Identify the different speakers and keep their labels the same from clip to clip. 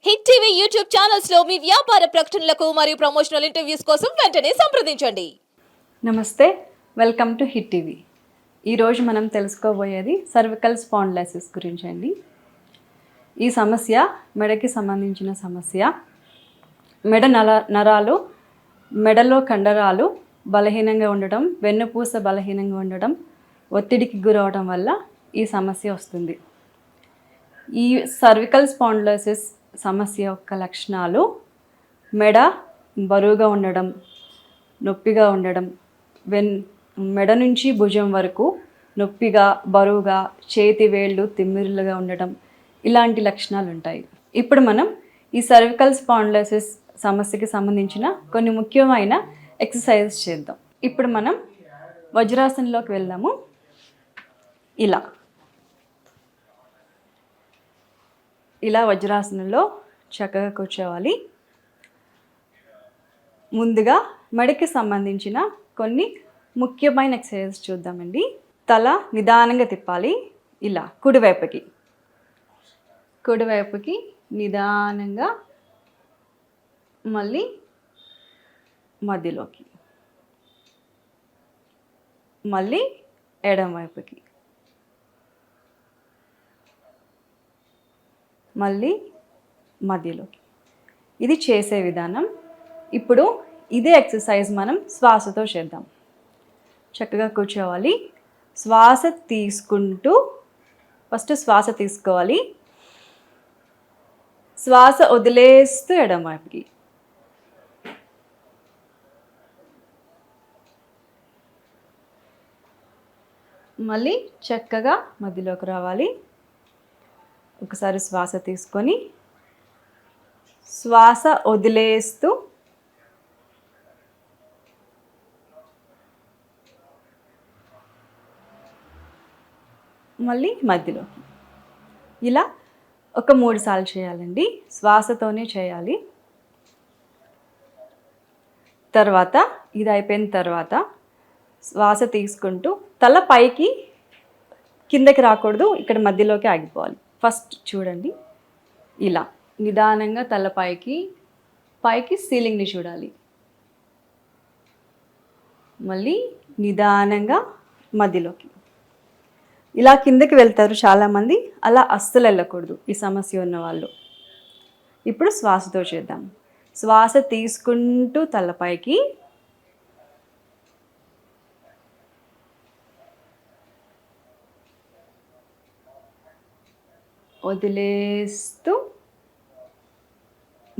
Speaker 1: Hit TV YouTube channels లో మీ వ్యాపార ప్రకటనలకు మరియు ప్రమోషనల్ ఇంటర్వ్యూస్ కోసం వెంటనే సంప్రదించండి.
Speaker 2: నమస్తే, వెల్కమ్ టు హిట్ టీవీ. ఈరోజు మనం తెలుసుకోబోయేది సర్వికల్ స్పాండిలైసిస్ గురించి అండి. ఈ సమస్య మెడకి సంబంధించిన సమస్య. మెడ నరాలు, మెడలో కండరాలు బలహీనంగా ఉండడం, వెన్నుపూస బలహీనంగా ఉండడం, ఒత్తిడికి గురవడం వల్ల ఈ సమస్య వస్తుంది. ఈ సర్వికల్ స్పాండిలైసిస్ సమస్య యొక్క లక్షణాలు మెడ బరువుగా ఉండడం, నొప్పిగా ఉండడం, మెడ నుంచి భుజం వరకు నొప్పిగా, బరువుగా, చేతి వేళ్ళు తిమ్మిరులుగా ఉండడం, ఇలాంటి లక్షణాలు ఉంటాయి. ఇప్పుడు మనం ఈ సర్వికల్ స్పాండిలైసిస్ సమస్యకి సంబంధించిన కొన్ని ముఖ్యమైన ఎక్సర్సైజెస్ చేద్దాం. ఇప్పుడు మనం వజ్రాసనంలోకి వెళ్దాము. ఇలా వజ్రాసనంలో చక్కగా కూర్చోవాలి. ముందుగా మెడకి సంబంధించిన కొన్ని ముఖ్యమైన ఎక్సర్సైజెస్ చూద్దామండి. తల నిదానంగా తిప్పాలి. ఇలా కుడివైపుకి నిదానంగా, మళ్ళీ మధ్యలోకి, మళ్ళీ ఎడమ వైపుకి, మళ్ళీ మధ్యలోకి. ఇది చేసే విధానం. ఇప్పుడు ఇదే ఎక్సర్సైజ్ మనం శ్వాసతో చేద్దాం. చక్కగా కూర్చోవాలి. శ్వాస తీసుకుంటూ, ఫస్ట్ శ్వాస తీసుకోవాలి. శ్వాస వదిలేస్తూ ఎడమ వైపుకి, మళ్ళీ చక్కగా మధ్యలోకి రావాలి. ఒకసారి శ్వాస తీసుకొని శ్వాస వదిలేస్తూ మళ్ళీ మధ్యలోకి. ఇలా ఒక 3 సార్లు చేయాలండి. శ్వాసతోనే చేయాలి. తర్వాత ఇది అయిపోయిన తర్వాత శ్వాస తీసుకుంటూ తల పైకి కిందకి రాకూడదు, ఇక్కడ మధ్యలోకి ఆగిపోవాలి. ఫస్ట్ చూడండి, ఇలా నిదానంగా తల పైకి సీలింగ్ని చూడాలి. మళ్ళీ నిదానంగా మధ్యలోకి. ఇలా కిందకి వెళ్తారు చాలామంది, అలా అస్సలు వెళ్ళకూడదు ఈ సమస్య ఉన్న వాళ్ళు. ఇప్పుడు శ్వాసతో చేద్దాం. శ్వాస తీసుకుంటూ తలపైకి, వదిలేస్తూ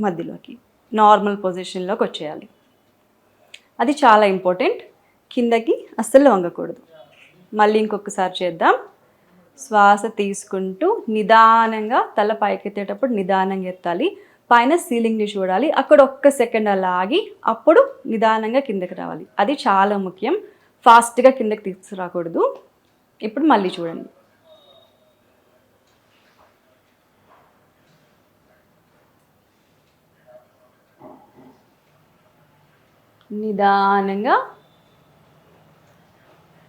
Speaker 2: మధ్యలోకి, నార్మల్ పొజిషన్లోకి వచ్చేయాలి. అది చాలా ఇంపార్టెంట్. కిందకి అస్సలు వంగకూడదు. మళ్ళీ ఇంకొకసారి చేద్దాం. శ్వాస తీసుకుంటూ నిదానంగా తల పైకెత్తేటప్పుడు నిదానంగా ఎత్తాలి. పైన సీలింగ్ని చూడాలి. అక్కడ ఒక్క సెకండ్ అలా ఆగి అప్పుడు నిదానంగా కిందకి రావాలి. అది చాలా ముఖ్యం. ఫాస్ట్గా కిందకి తీసుకురాకూడదు. ఇప్పుడు మళ్ళీ చూడండి. నిదానంగా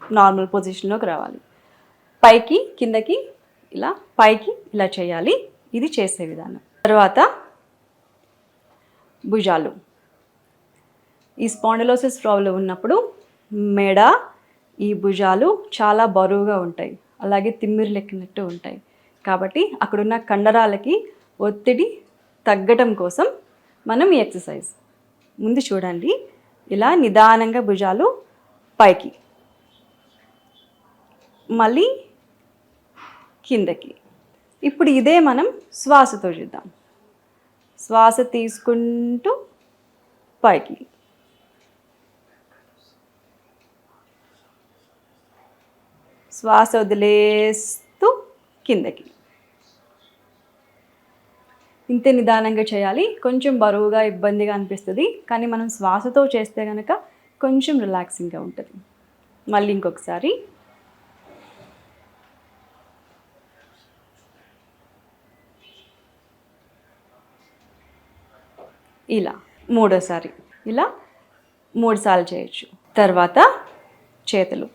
Speaker 2: నార్మల్ పొజిషన్లోకి రావాలి. పైకి కిందకి, ఇలా పైకి ఇలా చేయాలి. ఇది చేసే విధానం. తర్వాత భుజాలు. ఈ స్పాండిలోసిస్ ప్రాబ్లం ఉన్నప్పుడు మెడ, ఈ భుజాలు చాలా బరువుగా ఉంటాయి, అలాగే తిమ్మిరులెక్కినట్టు ఉంటాయి. కాబట్టి అక్కడున్న కండరాలకి ఒత్తిడి తగ్గడం కోసం మనం ఈ ఎక్సర్సైజ్ ముందు చూడండి. ఇలా నిదానంగా భుజాలు పైకి, మళ్ళీ కిందకి. ఇప్పుడు ఇదే మనం శ్వాసతో చేద్దాం. శ్వాస తీసుకుంటూ పైకి, శ్వాస వదిలేస్తూ కిందకి. ఇంతే నిదానంగా చేయాలి. కొంచెం బరువుగా, ఇబ్బందిగా అనిపిస్తుంది, కానీ మనం శ్వాసతో చేస్తే కనుక కొంచెం రిలాక్సింగ్గా ఉంటుంది. మళ్ళీ ఇంకొకసారి. ఇలా మూడోసారి. ఇలా 3 సార్లు చేయొచ్చు. తర్వాత చేతులు.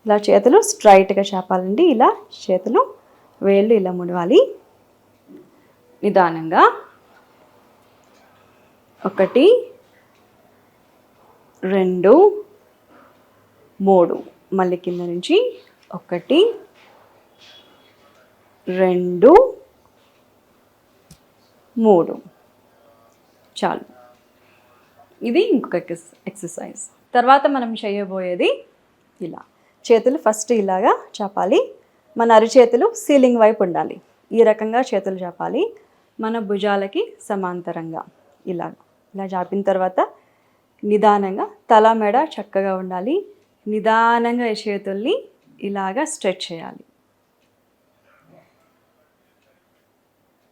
Speaker 2: ఇలా చేతులు స్ట్రైట్గా చాపాలండి. ఇలా చేతులు వేళ్ళు ఇలా ముడవాలి. నిదానంగా 1 2 3 మళ్ళీ కింద నుంచి 1 2 3 చాలు. ఇది ఇంకొక ఎక్సర్సైజ్. తర్వాత మనం చేయబోయేది ఇలా చేతులు ఫస్ట్ ఇలాగా చాపాలి. మన అరిచేతులు సీలింగ్ వైపు ఉండాలి. ఈ రకంగా చేతులు చాపాలి. మన భుజాలకి సమాంతరంగా ఇలా చాపిన తర్వాత నిదానంగా తల మెడ చక్కగా ఉండాలి. నిదానంగా ఈ చేతుల్ని ఇలాగా స్ట్రెచ్ చేయాలి.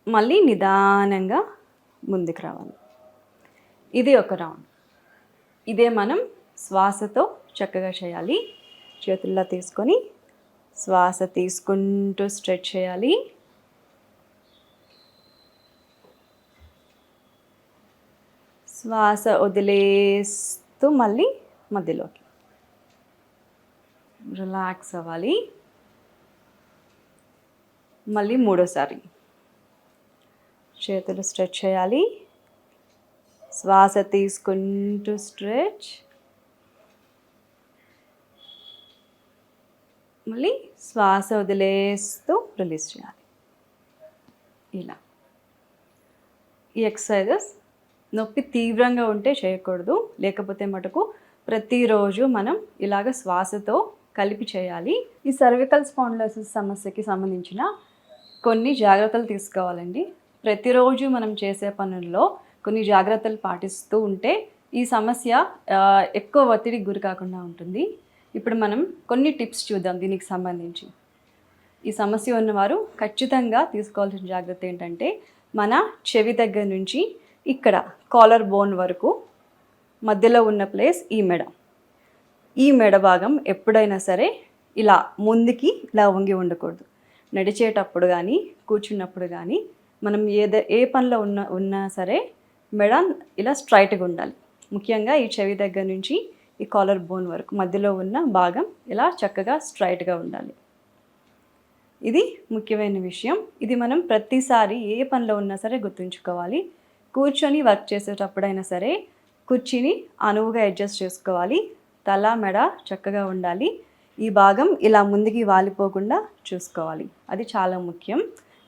Speaker 2: మళ్ళీ నిదానంగా ముందుకు రావాలి. ఇది ఒక రౌండ్. ఇదే మనం శ్వాసతో చక్కగా చేయాలి. చేతుల్లో తీసుకొని శ్వాస తీసుకుంటూ స్ట్రెచ్ చేయాలి. శ్వాస వదిలేస్తూ మళ్ళీ మధ్యలోకి రిలాక్స్ అవ్వాలి. మళ్ళీ మూడోసారి చేతులు స్ట్రెచ్ చేయాలి. శ్వాస తీసుకుంటూ స్ట్రెచ్, మళ్ళీ శ్వాస వదిలేస్తూ రిలీజ్ చేయాలి. ఇలా ఈ ఎక్సర్సైజెస్ నొప్పి తీవ్రంగా ఉంటే చేయకూడదు. లేకపోతే మటుకు ప్రతిరోజు మనం ఇలాగ శ్వాసతో కలిపి చేయాలి. ఈ సర్వికల్ స్పాండిలోసిస్ సమస్యకి సంబంధించిన కొన్ని జాగ్రత్తలు తీసుకోవాలండి. ప్రతిరోజు మనం చేసే పనుల్లో కొన్ని జాగ్రత్తలు పాటిస్తూ ఉంటే ఈ సమస్య ఎక్కువ ఒత్తిడికి గురి కాకుండా ఉంటుంది. ఇప్పుడు మనం కొన్ని టిప్స్ చూద్దాం దీనికి సంబంధించి. ఈ సమస్య ఉన్నవారు ఖచ్చితంగా తీసుకోవాల్సిన జాగ్రత్త ఏంటంటే, మన చెవి దగ్గర నుంచి ఇక్కడ కాలర్ బోన్ వరకు మధ్యలో ఉన్న ప్లేస్ ఈ మెడ భాగం ఎప్పుడైనా సరే ఇలా ముందుకి ఇలా వంగి ఉండకూడదు. నడిచేటప్పుడు కానీ కూర్చున్నప్పుడు కానీ మనం ఏ పనిలో ఉన్నా సరే మెడ ఇలా స్ట్రైట్గా ఉండాలి. ముఖ్యంగా ఈ చెవి దగ్గర నుంచి ఈ కాలర్ బోన్ వరకు మధ్యలో ఉన్న భాగం ఇలా చక్కగా స్ట్రైట్గా ఉండాలి. ఇది ముఖ్యమైన విషయం. ఇది మనం ప్రతిసారి ఏ పనిలో ఉన్నా సరే గుర్తుంచుకోవాలి. కూర్చొని వర్క్ చేసేటప్పుడైనా సరే కుర్చీని అనువుగా అడ్జస్ట్ చేసుకోవాలి. తల మెడ చక్కగా ఉండాలి. ఈ భాగం ఇలా ముందుకి వాలిపోకుండా చూసుకోవాలి. అది చాలా ముఖ్యం.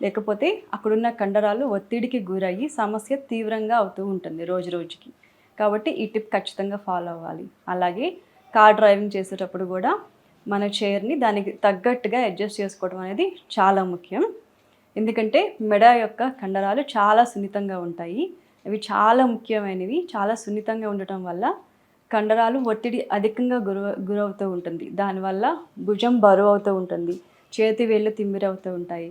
Speaker 2: లేకపోతే అక్కడున్న కండరాలు ఒత్తిడికి గురయ్యి సమస్య తీవ్రంగా అవుతూ ఉంటుంది రోజు రోజుకి. కాబట్టి ఈ టిప్ ఖచ్చితంగా ఫాలో అవ్వాలి. అలాగే కార్ డ్రైవింగ్ చేసేటప్పుడు కూడా మన చైర్ని దానికి తగ్గట్టుగా అడ్జస్ట్ చేసుకోవడం అనేది చాలా ముఖ్యం. ఎందుకంటే మెడ యొక్క కండరాలు చాలా సున్నితంగా ఉంటాయి. అవి చాలా ముఖ్యమైనవి. చాలా సున్నితంగా ఉండటం వల్ల కండరాలు ఒత్తిడి అధికంగా గురవుతూ ఉంటుంది. దానివల్ల భుజం బరువు అవుతూ ఉంటుంది. చేతి వేళ్ళు తిమ్మిరవుతూ ఉంటాయి.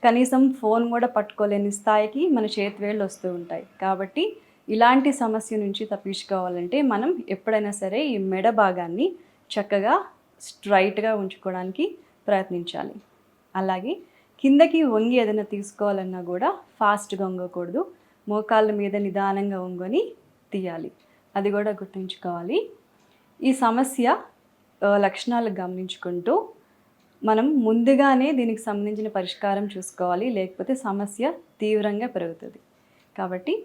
Speaker 2: కనీసం ఫోన్ కూడా పట్టుకోలేని స్థాయికి మన చేతి వేళ్ళు వస్తూ ఉంటాయి. కాబట్టి ఇలాంటి సమస్య నుంచి తప్పించుకోవాలంటే మనం ఎప్పుడైనా సరే ఈ మెడ భాగాన్ని చక్కగా స్ట్రైట్గా ఉంచుకోవడానికి ప్రయత్నించాలి. అలాగే కిందకి వంగి ఏదైనా తీసుకోవాలన్నా కూడా ఫాస్ట్గా వంగకూడదు. మోకాళ్ళ మీద నిదానంగా వంగని తీయాలి. అది కూడా గుర్తుంచుకోవాలి. ఈ సమస్య లక్షణాలు గమనించుకుంటూ మనం ముందుగానే దీనికి సంబంధించిన పరిష్కారం చూసుకోవాలి. లేకపోతే సమస్య తీవ్రంగా పెరుగుతుంది. కాబట్టి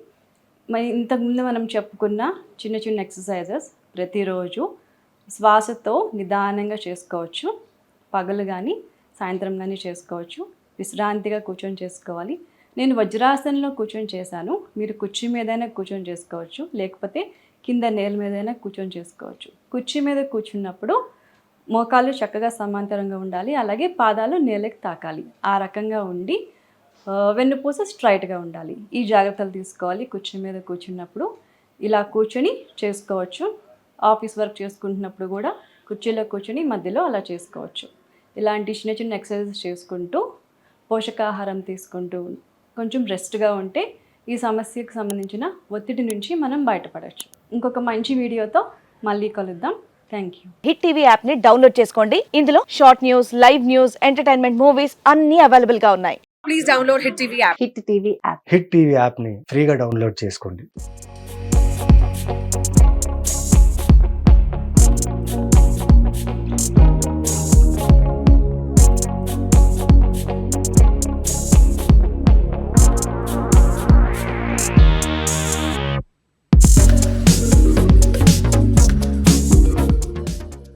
Speaker 2: ఇంతకుముందు మనం చెప్పుకున్న చిన్న చిన్న ఎక్సర్సైజెస్ ప్రతిరోజు శ్వాసతో నిదానంగా చేసుకోవచ్చు. పగలు కానీ సాయంత్రం కానీ చేసుకోవచ్చు. విశ్రాంతిగా కూర్చొని చేసుకోవాలి. నేను వజ్రాసనంలో కూర్చొని చేశాను. మీరు కుర్చీ మీదైనా కూర్చొని చేసుకోవచ్చు. లేకపోతే కింద నేల మీదైనా కూర్చొని చేసుకోవచ్చు. కుర్చీ మీద కూర్చున్నప్పుడు మోకాళ్ళు చక్కగా సమాంతరంగా ఉండాలి. అలాగే పాదాలు నేలకి తాకాలి. ఆ రకంగా ఉండి వెన్నుపూస స్ట్రైట్గా ఉండాలి. ఈ జాగ్రత్తలు తీసుకోవాలి. కుర్చీ మీద కూర్చున్నప్పుడు ఇలా కూర్చొని చేసుకోవచ్చు. ఆఫీస్ వర్క్ చేసుకుంటున్నప్పుడు కూడా కుర్చీలో కూర్చొని మధ్యలో అలా చేసుకోవచ్చు. ఇలాంటి చిన్న చిన్న ఎక్సర్సైజెస్ చేసుకుంటూ పోషకాహారం తీసుకుంటూ కొంచెం రెస్ట్గా ఉంటే ఈ సమస్యకు సంబంధించిన ఒత్తిడి నుంచి మనం బయటపడవచ్చు. ఇంకొక మంచి వీడియోతో మళ్ళీ కలుద్దాం. Thank you.
Speaker 3: Hit TV app ని డౌన్లోడ్ చేసుకోండి. ఇందులో short news, live news, entertainment movies అన్ని అవైలబుల్ గా ఉన్నాయి.
Speaker 4: Please download Hit TV app.
Speaker 3: Hit TV app.
Speaker 5: Hit TV యాప్ని ఫ్రీగా డౌన్లోడ్ చేసుకోండి.